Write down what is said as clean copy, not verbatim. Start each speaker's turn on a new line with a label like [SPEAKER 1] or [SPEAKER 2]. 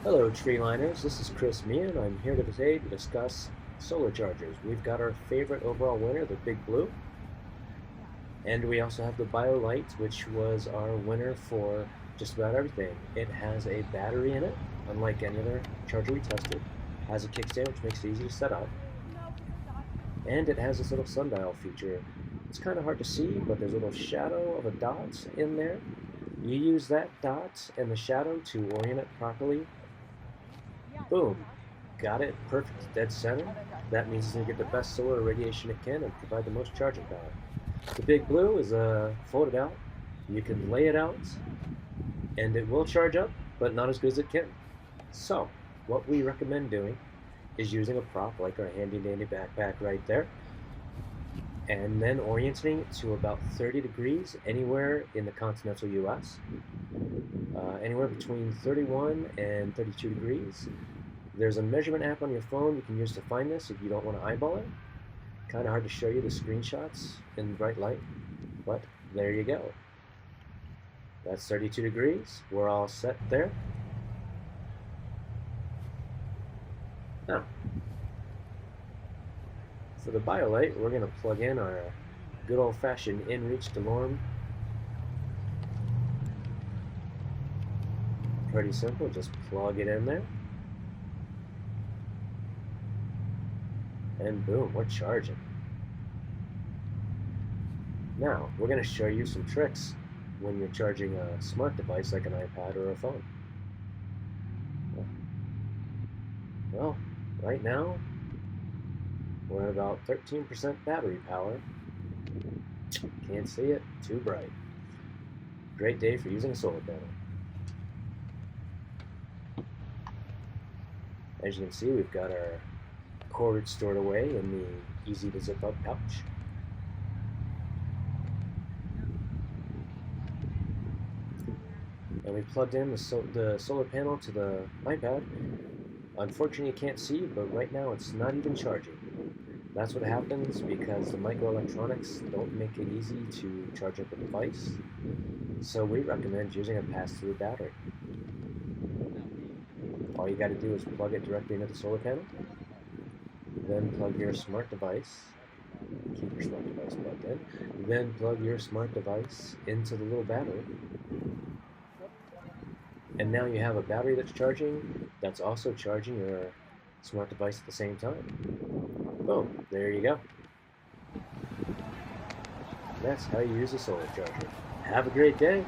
[SPEAKER 1] Hello, Treeliners. This is Chris Meehan. I'm here today to discuss solar chargers. We've got our favorite overall winner, the Big Blue, and we also have the BioLite, which was our winner for just about everything. It has a battery in it, unlike any other charger we tested. It has a kickstand, which makes it easy to set up, and it has this little sundial feature. It's kind of hard to see, but there's a little shadow of a dot in there. You use that dot and the shadow to orient it properly. Boom. Got it. Perfect. Dead center. That means it's going to get the best solar radiation it can and provide the most charging power. The Big Blue is folded out. You can lay it out and it will charge up, but not as good as it can. So, what we recommend doing is using a prop like our handy dandy backpack right there, and then orienting it to about 30 degrees anywhere in the continental US, anywhere between 31 and 32 degrees. There's a measurement app on your phone you can use to find this if you don't want to eyeball it. Kind of hard to show you the screenshots in bright light, but there you go. That's 32 degrees. We're all set there. Now, for the BioLite, we're going to plug in our good old-fashioned InReach DeLorme. Pretty simple, just plug it in there. And boom, we're charging. Now, we're going to show you some tricks when you're charging a smart device like an iPad or a phone. Well, right now, we're at about 13% battery power. Can't see it, too bright. Great day for using a solar panel. As you can see, we've got our cord stored away in the easy to zip up pouch. And we plugged in the solar panel to the iPad. Unfortunately, you can't see, but right now it's not even charging. That's what happens because the microelectronics don't make it easy to charge up a device. So we recommend using a pass-through battery. All you got to do is plug it directly into the solar panel, then plug your smart device, keep your smart device plugged in, then plug your smart device into the little battery, and now you have a battery that's charging, that's also charging your smart device at the same time. Boom, there you go. That's how you use a solar charger. Have a great day.